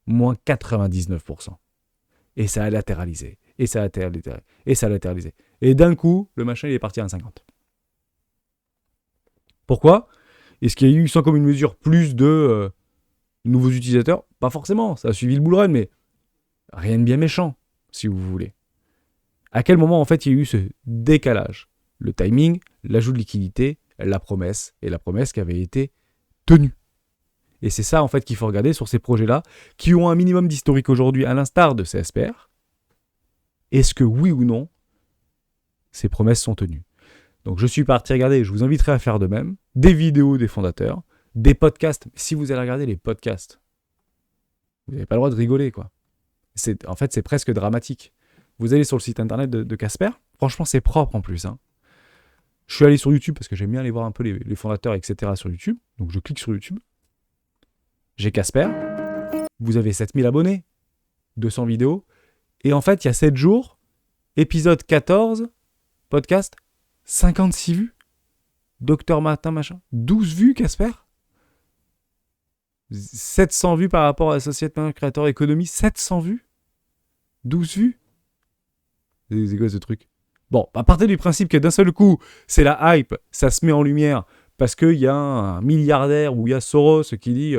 moins 99%. Et ça a latéralisé, et ça a latéralisé, et ça a latéralisé. Et d'un coup, le machin il est parti à 1,50. Pourquoi ? Est-ce qu'il y a eu, sans comme une mesure, plus de nouveaux utilisateurs ? Pas forcément, ça a suivi le bull run, mais rien de bien méchant, si vous voulez. À quel moment, en fait, il y a eu ce décalage ? Le timing, l'ajout de liquidité, la promesse qui avait été tenue. Et c'est ça, en fait, qu'il faut regarder sur ces projets-là, qui ont un minimum d'historique aujourd'hui, à l'instar de CSPR. Est-ce que, oui ou non, ces promesses sont tenues ? Donc, je suis parti regarder, je vous inviterai à faire de même, des vidéos des fondateurs, des podcasts. Si vous allez regarder les podcasts, vous n'avez pas le droit de rigoler, quoi. En fait, c'est presque dramatique. Vous allez sur le site internet de Casper, franchement, c'est propre en plus, hein. Je suis allé sur YouTube parce que j'aime bien aller voir un peu les fondateurs, etc. sur YouTube. Donc, je clique sur YouTube. J'ai Casper. Vous avez 7000 abonnés, 200 vidéos. Et en fait, il y a 7 jours, épisode 14, podcast, 56 vues. Docteur Martin, machin. 12 vues, Casper. 700 vues par rapport à Associate Creator Economy. 700 vues. 12 vues. C'est quoi ce truc ? Bon, à partir du principe que d'un seul coup, c'est la hype, ça se met en lumière, parce qu'il y a un milliardaire ou il y a Soros qui dit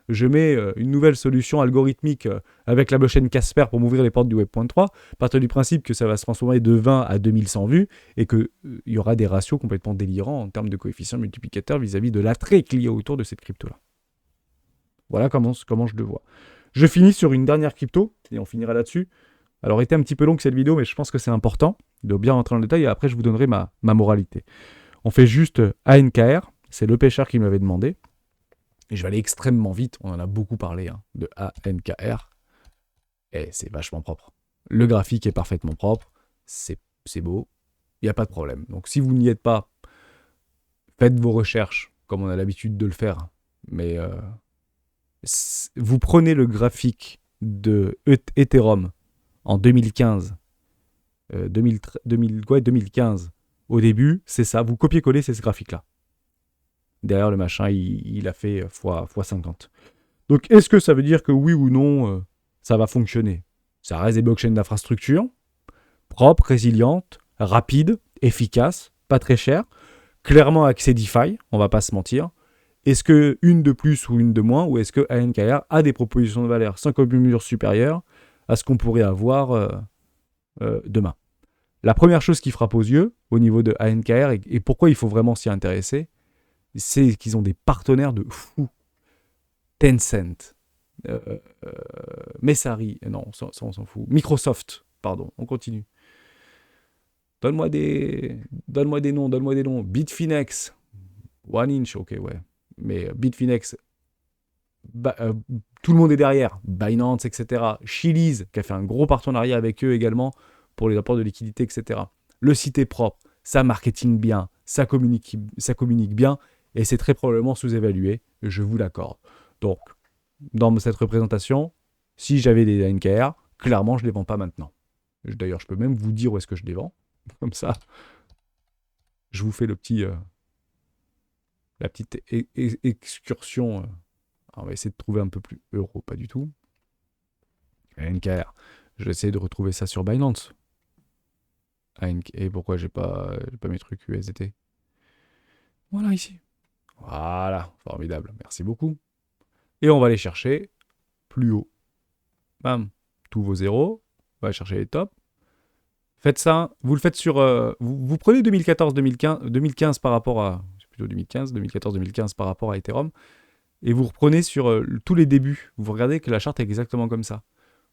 je mets une nouvelle solution algorithmique avec la blockchain Casper pour m'ouvrir les portes du Web.3, à partir du principe que ça va se transformer de 20 à 2100 vues et qu'il y aura des ratios complètement délirants en termes de coefficients multiplicateurs vis-à-vis de l'attrait qu'il y a autour de cette crypto-là. Voilà comment je le vois. Je finis sur une dernière crypto, et on finira là-dessus. Alors, était un petit peu longue cette vidéo, mais je pense que c'est important de bien rentrer dans le détail et après, je vous donnerai ma moralité. On fait juste ANKR, c'est le pêcheur qui m'avait demandé. Et je vais aller extrêmement vite, on en a beaucoup parlé, hein, de ANKR, et c'est vachement propre. Le graphique est parfaitement propre, c'est beau, il n'y a pas de problème. Donc si vous n'y êtes pas, faites vos recherches, comme on a l'habitude de le faire, mais vous prenez le graphique de Ethereum en 2015, 2015, au début, c'est ça, vous copiez-collez, c'est ce graphique-là. Derrière, le machin, il a fait x50. Donc, est-ce que ça veut dire que oui ou non, ça va fonctionner? Ça reste des blockchains d'infrastructure, propres, résilientes, rapides, efficaces, pas très chères, clairement accès DeFi, on va pas se mentir. Est-ce que une de plus ou une de moins, ou est-ce que ANKR a des propositions de valeur 5 mesures supérieures à ce qu'on pourrait avoir demain? La première chose qui frappe aux yeux au niveau de ANKR, et pourquoi il faut vraiment s'y intéresser, c'est qu'ils ont des partenaires de fou. Tencent, Messari, non, ça on s'en fout. Microsoft, pardon, on continue. Donne-moi des noms. Bitfinex, OneInch, ok, ouais. Mais Bitfinex, tout le monde est derrière. Binance, etc. Chiliz, qui a fait un gros partenariat avec eux également pour les apports de liquidité, etc. Le site est propre, ça marketing bien, ça communique bien, et c'est très probablement sous-évalué, je vous l'accorde. Donc, dans cette représentation, si j'avais des ANKR, clairement, je ne les vends pas maintenant. D'ailleurs, je peux même vous dire où est-ce que je les vends. Comme ça, je vous fais la petite excursion. On va essayer de trouver un peu plus euro, pas du tout. ANKR. Je vais essayer de retrouver ça sur Binance. Et pourquoi j'ai pas mes trucs USDT? Voilà, ici. Voilà, formidable. Merci beaucoup. Et on va aller chercher plus haut. Bam, tous vos zéros. On va chercher les tops. Faites ça, vous le faites sur... vous prenez 2014-2015 par rapport à... C'est plutôt 2014-2015 par rapport à Ethereum. Et vous reprenez sur tous les débuts. Vous regardez que la charte est exactement comme ça.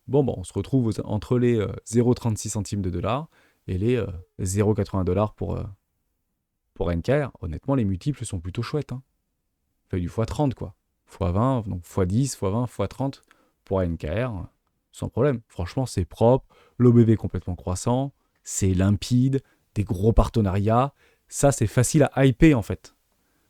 Bon, on se retrouve entre les 0,36 centimes de dollars et les 0,80 dollars pour NKR. Honnêtement, les multiples sont plutôt chouettes. Hein. Fait du x30, quoi. x20, donc x10, x20, x30 pour NKR, sans problème. Franchement, c'est propre. L'OBV complètement croissant. C'est limpide. Des gros partenariats. Ça, c'est facile à hyper, en fait.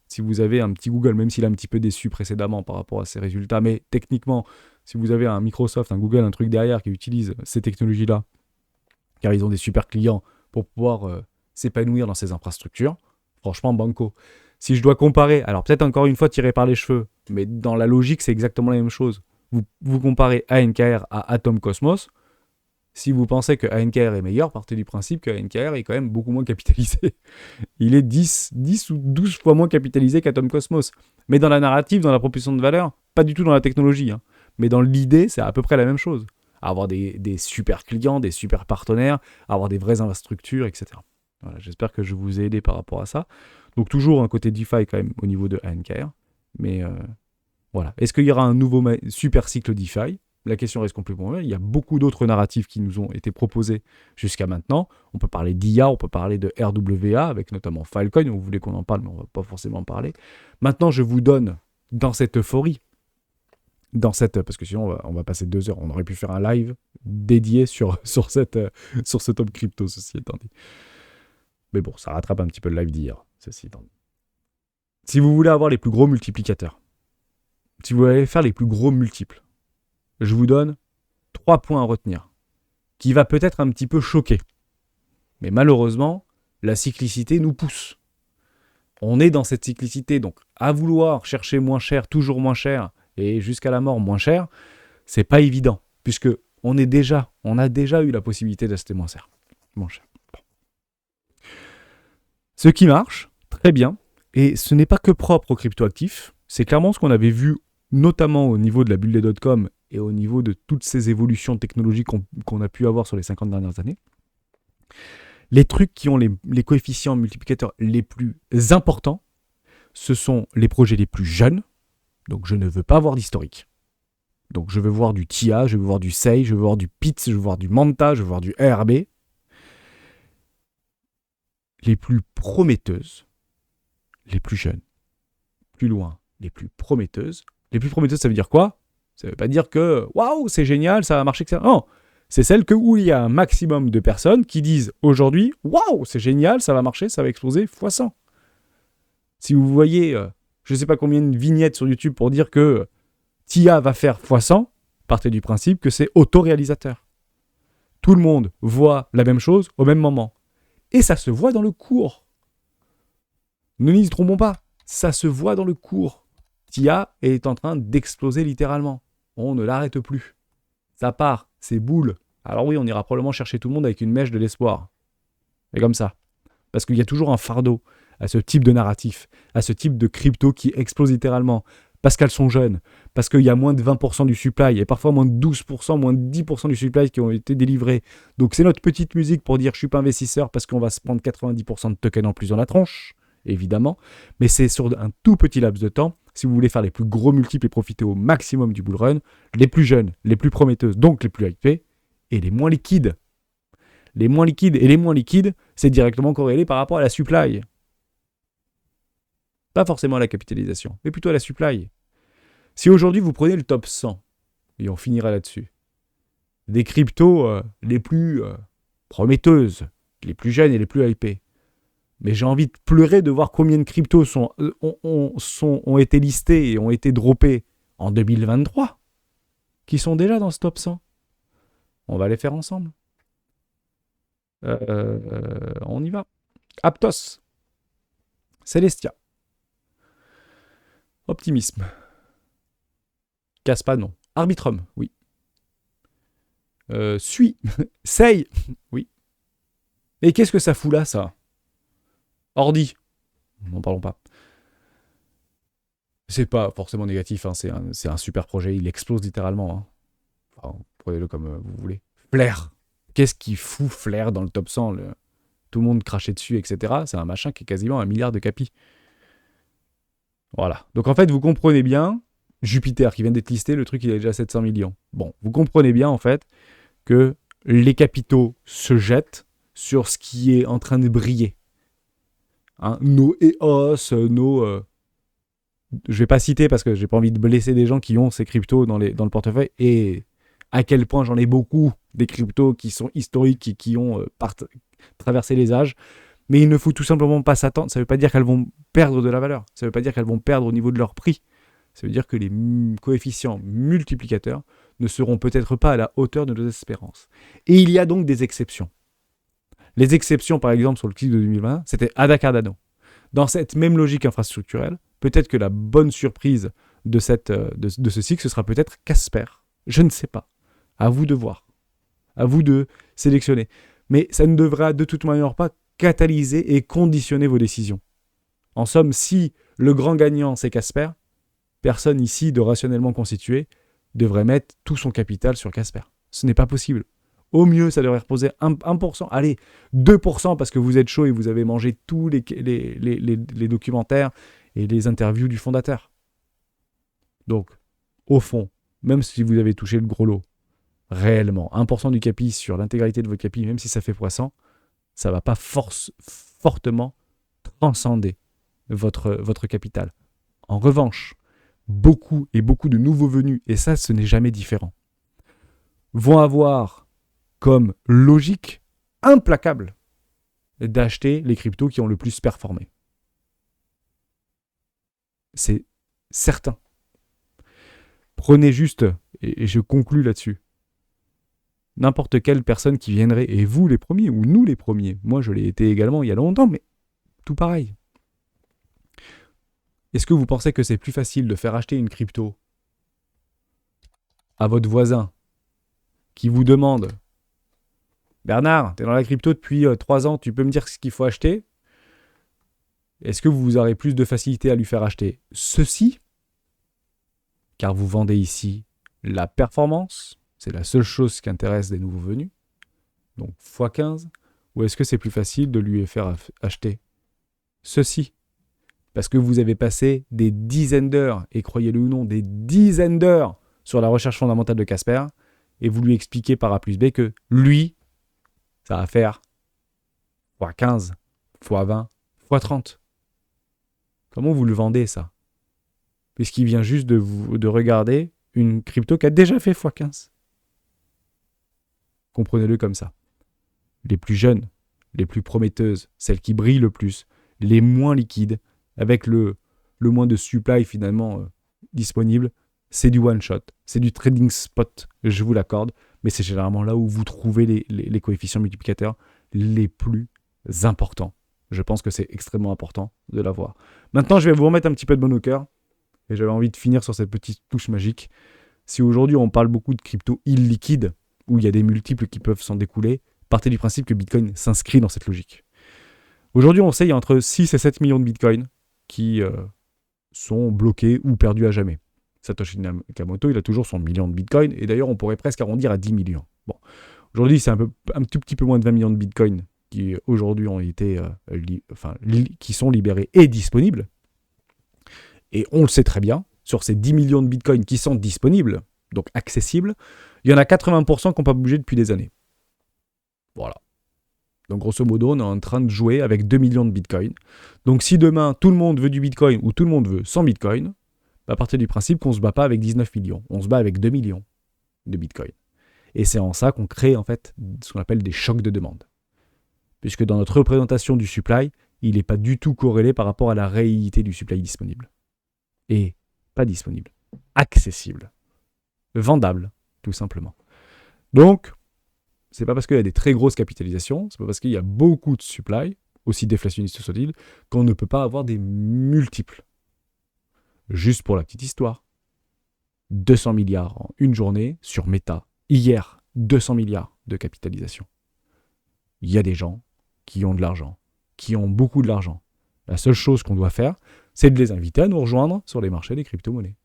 Si vous avez un petit Google, même s'il a un petit peu déçu précédemment par rapport à ses résultats, mais techniquement, si vous avez un Microsoft, un Google, un truc derrière qui utilise ces technologies-là, car ils ont des super clients pour pouvoir s'épanouir dans ces infrastructures, franchement, banco. Si je dois comparer, alors peut-être encore une fois tiré par les cheveux, mais dans la logique, c'est exactement la même chose. Vous comparez ANKR à Atom Cosmos. Si vous pensez que ANKR est meilleur, partez du principe que ANKR est quand même beaucoup moins capitalisé. Il est 10 ou 12 fois moins capitalisé qu'Atom Cosmos. Mais dans la narrative, dans la proposition de valeur, pas du tout dans la technologie. Hein. Mais dans l'idée, c'est à peu près la même chose. Avoir des super clients, des super partenaires, avoir des vraies infrastructures, etc. Voilà, j'espère que je vous ai aidé par rapport à ça. Donc toujours un côté DeFi quand même au niveau de ANKR. Mais voilà. Est-ce qu'il y aura un nouveau super cycle DeFi ? La question reste complètement ouverte. Il y a beaucoup d'autres narratifs qui nous ont été proposés jusqu'à maintenant. On peut parler d'IA, on peut parler de RWA, avec notamment Filecoin. Vous voulez qu'on en parle, mais on ne va pas forcément en parler. Maintenant, je vous donne, dans cette euphorie, parce que sinon, on va passer 2 heures. On aurait pu faire un live dédié sur ce top crypto, ceci étant dit. Mais bon, ça rattrape un petit peu le live d'hier, ceci étant dit. Si vous voulez avoir les plus gros multiplicateurs, si vous voulez faire les plus gros multiples, je vous donne 3 points à retenir, qui va peut-être un petit peu choquer. Mais malheureusement, la cyclicité nous pousse. On est dans cette cyclicité, donc à vouloir chercher moins cher, toujours moins cher, et jusqu'à la mort moins cher, c'est pas évident, puisque on a déjà eu la possibilité d'acheter moins cher. Bon. Ce qui marche, très bien, et ce n'est pas que propre aux cryptoactifs, c'est clairement ce qu'on avait vu notamment au niveau de la bulle des dot-com et au niveau de toutes ces évolutions technologiques qu'on a pu avoir sur les 50 dernières années. Les trucs qui ont les coefficients multiplicateurs les plus importants, ce sont les projets les plus jeunes, donc je ne veux pas voir d'historique. Donc je veux voir du TIA, je veux voir du SEI, je veux voir du PITS, je veux voir du MANTA, je veux voir du ERB. Les plus prometteuses, les plus jeunes, plus loin, les plus prometteuses. Les plus prometteuses, ça veut dire quoi? Ça ne veut pas dire que waouh, c'est génial, ça va marcher, etc. Non, c'est celle où il y a un maximum de personnes qui disent aujourd'hui waouh, c'est génial, ça va marcher, ça va exploser fois 100. Si vous voyez, je ne sais pas combien de vignettes sur YouTube pour dire que TIA va faire fois 100, partez du principe que c'est autoréalisateur. Tout le monde voit la même chose au même moment. Et ça se voit dans le cours. Ne nous y trompons pas, ça se voit dans le cours. TIA est en train d'exploser littéralement. On ne l'arrête plus. Ça part, c'est boule. Alors oui, on ira probablement chercher tout le monde avec une mèche de l'espoir. Et comme ça. Parce qu'il y a toujours un fardeau à ce type de narratif, à ce type de crypto qui explose littéralement. Parce qu'elles sont jeunes, parce qu'il y a moins de 20% du supply, et parfois moins de 12%, moins de 10% du supply qui ont été délivrés. Donc c'est notre petite musique pour dire je suis pas investisseur parce qu'on va se prendre 90% de tokens en plus dans la tronche, évidemment. Mais c'est sur un tout petit laps de temps, si vous voulez faire les plus gros multiples et profiter au maximum du bull run, les plus jeunes, les plus prometteuses, donc les plus hypées, et les moins liquides. Les moins liquides et les moins liquides, c'est directement corrélé par rapport à la supply. Pas forcément à la capitalisation, mais plutôt à la supply. Si aujourd'hui vous prenez le top 100, et on finira là-dessus, des cryptos les plus prometteuses, les plus jeunes et les plus hypées, mais j'ai envie de pleurer de voir combien de cryptos ont été listés et ont été droppés en 2023, qui sont déjà dans ce top 100. On va les faire ensemble. On y va. Aptos, Celestia, Optimisme, Caspa, non. Arbitrum, oui. Sui, Sei, oui. Et qu'est-ce que ça fout là, ça? Ordi, n'en parlons pas. C'est pas forcément négatif, hein, c'est un super projet, il explose littéralement. Hein. Enfin, prenez-le comme vous voulez. Flair, qu'est-ce qui fout Flair dans le top 100 Tout le monde crachait dessus, etc. C'est un machin qui est quasiment 1 milliard de capi. Voilà. Donc en fait, vous comprenez bien, Jupiter qui vient d'être listé, le truc il a déjà 700 millions. Bon, vous comprenez bien en fait que les capitaux se jettent sur ce qui est en train de briller. Hein, nos EOS, je vais pas citer parce que j'ai pas envie de blesser des gens qui ont ces cryptos dans le portefeuille et à quel point j'en ai beaucoup des cryptos qui sont historiques et qui ont traversé les âges. Mais il ne faut tout simplement pas s'attendre. Ça ne veut pas dire qu'elles vont perdre de la valeur. Ça ne veut pas dire qu'elles vont perdre au niveau de leur prix. Ça veut dire que les coefficients multiplicateurs ne seront peut-être pas à la hauteur de nos espérances. Et il y a donc des exceptions. Les exceptions, par exemple, sur le cycle de 2020, c'était Ada Cardano. Dans cette même logique infrastructurelle, peut-être que la bonne surprise de ce cycle, ce sera peut-être Casper. Je ne sais pas. À vous de voir. À vous de sélectionner. Mais ça ne devra de toute manière pas catalyser et conditionner vos décisions. En somme, si le grand gagnant c'est Casper, personne ici de rationnellement constitué devrait mettre tout son capital sur Casper. Ce n'est pas possible. Au mieux, ça devrait reposer 1%, allez, 2% parce que vous êtes chaud et vous avez mangé tous les documentaires et les interviews du fondateur. Donc, au fond, même si vous avez touché le gros lot, réellement, 1% du capi sur l'intégralité de votre capi, même si ça fait x100, ça ne va pas fortement transcender votre capital. En revanche, beaucoup de nouveaux venus, et ça, ce n'est jamais différent, vont avoir comme logique implacable d'acheter les cryptos qui ont le plus performé. C'est certain. Prenez juste, et je conclus là-dessus, n'importe quelle personne qui viendrait, et vous les premiers, ou nous les premiers, moi je l'ai été également il y a longtemps, mais tout pareil. Est-ce que vous pensez que c'est plus facile de faire acheter une crypto à votre voisin qui vous demande « Bernard, tu es dans la crypto depuis 3 ans, tu peux me dire ce qu'il faut acheter ?» Est-ce que vous aurez plus de facilité à lui faire acheter ceci, car vous vendez ici la performance, c'est la seule chose qui intéresse des nouveaux venus, donc x15, ou est-ce que c'est plus facile de lui faire acheter ceci, parce que vous avez passé des dizaines d'heures, et croyez-le ou non, des dizaines d'heures sur la recherche fondamentale de Casper, et vous lui expliquez par A plus B que lui, ça va faire x15, x20, x30. Comment vous le vendez, ça? puisqu'il vient juste de regarder une crypto qui a déjà fait x15. Comprenez-le comme ça. Les plus jeunes, les plus prometteuses, celles qui brillent le plus, les moins liquides, avec le moins de supply finalement disponible, c'est du one-shot, c'est du trading spot, je vous l'accorde, mais c'est généralement là où vous trouvez les coefficients multiplicateurs les plus importants. Je pense que c'est extrêmement important de l'avoir. Maintenant, je vais vous remettre un petit peu de bon au cœur, et j'avais envie de finir sur cette petite touche magique. Si aujourd'hui on parle beaucoup de crypto illiquide, où il y a des multiples qui peuvent s'en découler, partez du principe que Bitcoin s'inscrit dans cette logique. Aujourd'hui, on sait qu'il y a entre 6 et 7 millions de Bitcoins qui sont bloqués ou perdus à jamais. Satoshi Nakamoto, il a toujours son million de Bitcoin, et d'ailleurs, on pourrait presque arrondir à 10 millions. Bon, aujourd'hui, c'est un tout petit peu moins de 20 millions de Bitcoin qui aujourd'hui ont été, qui sont libérés et disponibles. Et on le sait très bien, sur ces 10 millions de Bitcoin qui sont disponibles, donc accessibles, il y en a 80% qui n'ont pas bougé depuis des années. Voilà. Donc grosso modo, on est en train de jouer avec 2 millions de Bitcoin. Donc si demain, tout le monde veut du Bitcoin ou tout le monde veut 100 Bitcoin, à partir du principe qu'on ne se bat pas avec 19 millions. On se bat avec 2 millions de Bitcoin. Et c'est en ça qu'on crée en fait ce qu'on appelle des chocs de demande. Puisque dans notre représentation du supply, il n'est pas du tout corrélé par rapport à la réalité du supply disponible. Et pas disponible. Accessible. Vendable, tout simplement. Donc, c'est pas parce qu'il y a des très grosses capitalisations, c'est pas parce qu'il y a beaucoup de supply, aussi déflationniste soit-il, qu'on ne peut pas avoir des multiples. Juste pour la petite histoire. 200 milliards en une journée sur Meta. Hier, 200 milliards de capitalisation. Il y a des gens qui ont de l'argent, qui ont beaucoup de l'argent. La seule chose qu'on doit faire, c'est de les inviter à nous rejoindre sur les marchés des crypto-monnaies.